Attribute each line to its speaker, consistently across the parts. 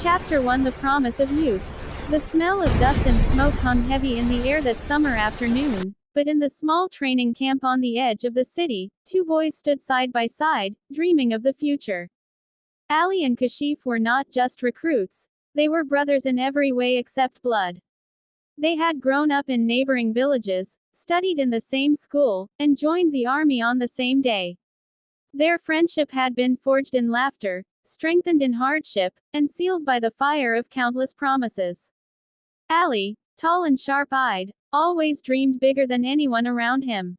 Speaker 1: Chapter 1: The Promise of Youth. The smell of dust and smoke hung heavy in the air that summer afternoon, but in the small training camp on the edge of the city, two boys stood side by side, dreaming of the future. Ali and Kashif were not just recruits, they were brothers in every way except blood. They had grown up in neighboring villages, studied in the same school, and joined the army on the same day. Their friendship had been forged in laughter, strengthened in hardship, and sealed by the fire of countless promises. Ali, tall and sharp-eyed, always dreamed bigger than anyone around him.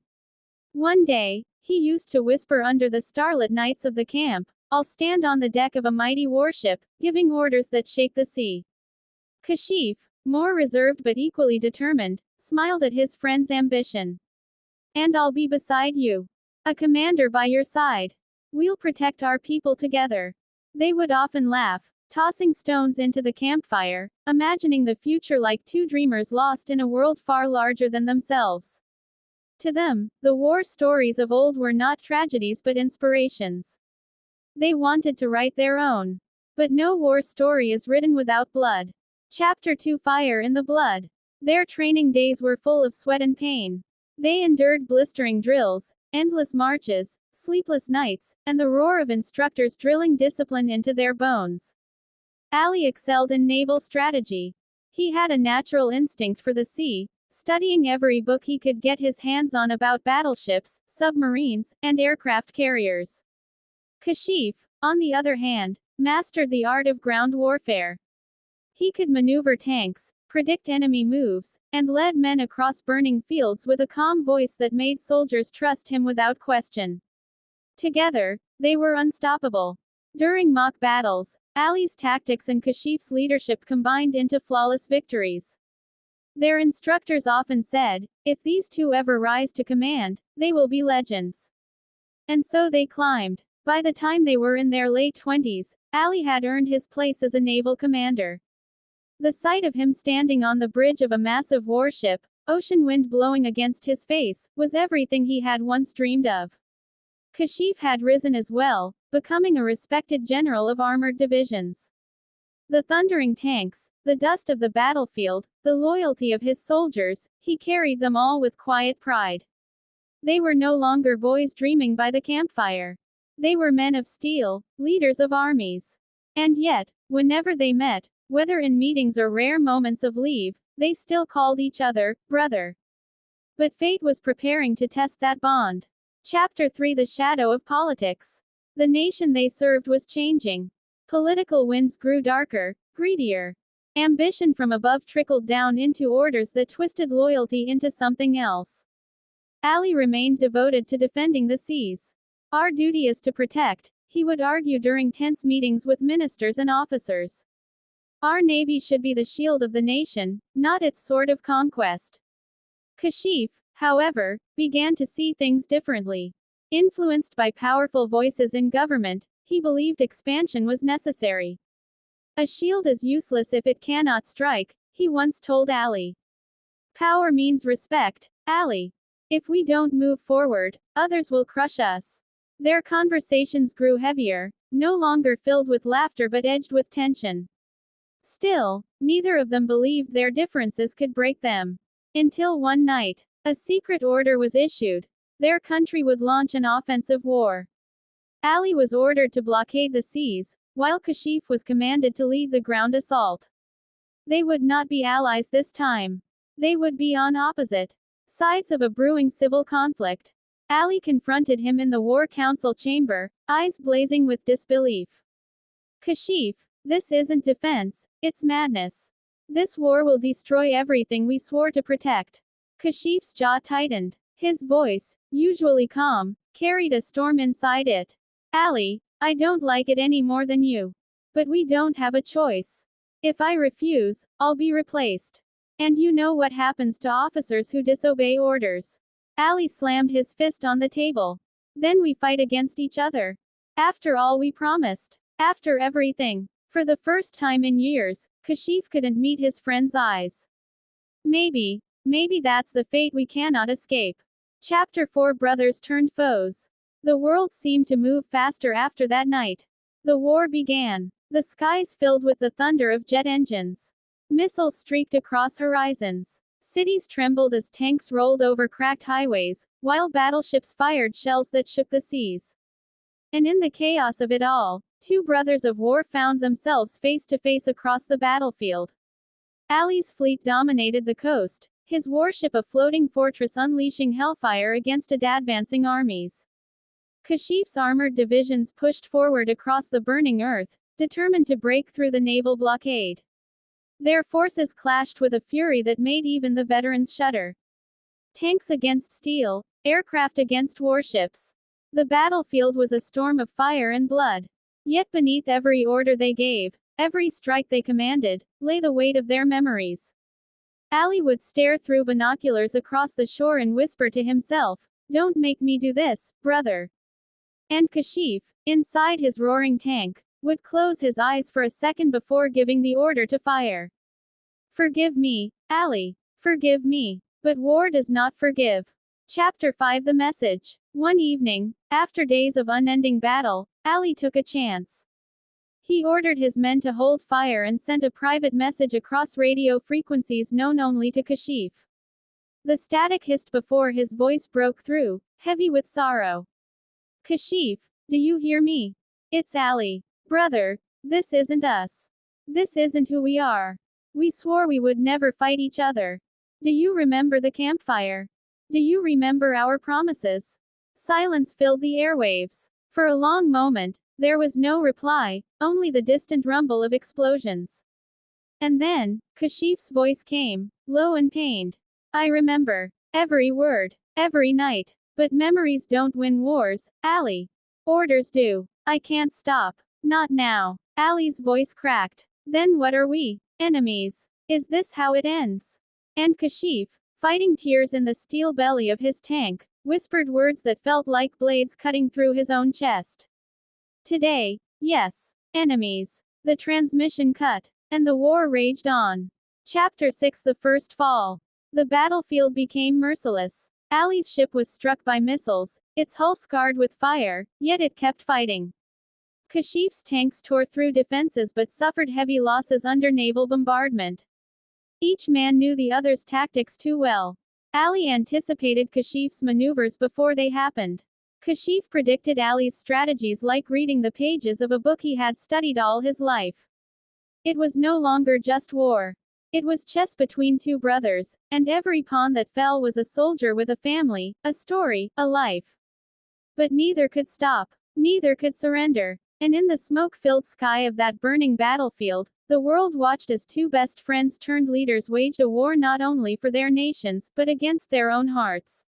Speaker 1: One day, he used to whisper under the starlit nights of the camp, "I'll stand on the deck of a mighty warship, giving orders that shake the sea." Kashif, more reserved but equally determined, smiled at his friend's ambition. "And I'll be beside you. A commander by your side. We'll protect our people together." They would often laugh, tossing stones into the campfire, imagining the future like two dreamers lost in a world far larger than themselves. To them, the war stories of old were not tragedies but inspirations. They wanted to write their own. But no war story is written without blood. Chapter 2: Fire in the Blood. Their training days were full of sweat and pain. They endured blistering drills, endless marches, sleepless nights, and the roar of instructors drilling discipline into their bones. Ali excelled in naval strategy. He had a natural instinct for the sea, studying every book he could get his hands on about battleships, submarines, and aircraft carriers. Kashif, on the other hand, mastered the art of ground warfare. He could maneuver tanks, predict enemy moves, and led men across burning fields with a calm voice that made soldiers trust him without question. Together, they were unstoppable. During mock battles, Ali's tactics and Kashif's leadership combined into flawless victories. Their instructors often said, "If these two ever rise to command, they will be legends." And so they climbed. By the time they were in their late 20s, Ali had earned his place as a naval commander. The sight of him standing on the bridge of a massive warship, ocean wind blowing against his face, was everything he had once dreamed of. Kashif had risen as well, becoming a respected general of armored divisions. The thundering tanks, the dust of the battlefield, the loyalty of his soldiers, he carried them all with quiet pride. They were no longer boys dreaming by the campfire. They were men of steel, leaders of armies. And yet, whenever they met, whether in meetings or rare moments of leave, they still called each other brother. But fate was preparing to test that bond. Chapter 3: The Shadow of Politics. The nation they served was changing. Political winds grew darker, greedier. Ambition from above trickled down into orders that twisted loyalty into something else. Ali remained devoted to defending the seas. "Our duty is to protect," he would argue during tense meetings with ministers and officers. "Our navy should be the shield of the nation, not its sword of conquest." Kashif, however, began to see things differently. Influenced by powerful voices in government, he believed expansion was necessary. "A shield is useless if it cannot strike," he once told Ali. "Power means respect, Ali. If we don't move forward, others will crush us." Their conversations grew heavier, no longer filled with laughter but edged with tension. Still, neither of them believed their differences could break them. Until one night, a secret order was issued. Their country would launch an offensive war. Ali was ordered to blockade the seas, while Kashif was commanded to lead the ground assault. They would not be allies this time. They would be on opposite sides of a brewing civil conflict. Ali confronted him in the War Council chamber, eyes blazing with disbelief. "Kashif, this isn't defense, it's madness. This war will destroy everything we swore to protect." Kashif's jaw tightened. His voice, usually calm, carried a storm inside it. "Ali, I don't like it any more than you. But we don't have a choice. If I refuse, I'll be replaced. And you know what happens to officers who disobey orders." Ali slammed his fist on the table. "Then we fight against each other. After all we promised. After everything." For the first time in years, Kashif couldn't meet his friend's eyes. Maybe that's the fate we cannot escape. Chapter 4: Brothers Turned Foes. The world seemed to move faster after that night. The war began. The skies filled with the thunder of jet engines. Missiles streaked across horizons. Cities trembled as tanks rolled over cracked highways, while battleships fired shells that shook the seas. And in the chaos of it all, two brothers of war found themselves face to face across the battlefield. Ali's fleet dominated the coast, his warship a floating fortress unleashing hellfire against advancing armies. Kashif's armored divisions pushed forward across the burning earth, determined to break through the naval blockade. Their forces clashed with a fury that made even the veterans shudder. Tanks against steel, aircraft against warships. The battlefield was a storm of fire and blood. Yet beneath every order they gave, every strike they commanded, lay the weight of their memories. Ali would stare through binoculars across the shore and whisper to himself, "Don't make me do this, brother." And Kashif, inside his roaring tank, would close his eyes for a second before giving the order to fire. "Forgive me, Ali. Forgive me." But war does not forgive. Chapter 5 The Message. One evening, after days of unending battle, Ali took a chance. He ordered his men to hold fire and sent a private message across radio frequencies known only to Kashif. The static hissed before his voice broke through, heavy with sorrow. "Kashif, do you hear me? It's Ali. Brother, this isn't us. This isn't who we are. We swore we would never fight each other. Do you remember the campfire? Do you remember our promises?" Silence filled the airwaves. For a long moment, there was no reply, only the distant rumble of explosions. And then, Kashif's voice came, low and pained. "I remember. Every word. Every night. But memories don't win wars, Ali. Orders do. I can't stop. Not now." Ali's voice cracked. "Then what are we? Enemies? Is this how it ends?" And Kashif, fighting tears in the steel belly of his tank, whispered words that felt like blades cutting through his own chest. "Today, yes. Enemies." The transmission cut. And the war raged on. Chapter 6 The First Fall. The battlefield became merciless. Ali's ship was struck by missiles, its hull scarred with fire, yet it kept fighting. Kashif's tanks tore through defenses but suffered heavy losses under naval bombardment. Each man knew the other's tactics too well. Ali anticipated Kashif's maneuvers before they happened. Kashif predicted Ali's strategies like reading the pages of a book he had studied all his life. It was no longer just war. It was chess between two brothers, and every pawn that fell was a soldier with a family, a story, a life. But neither could stop. Neither could surrender. And in the smoke-filled sky of that burning battlefield, the world watched as two best friends turned leaders waged a war not only for their nations, but against their own hearts.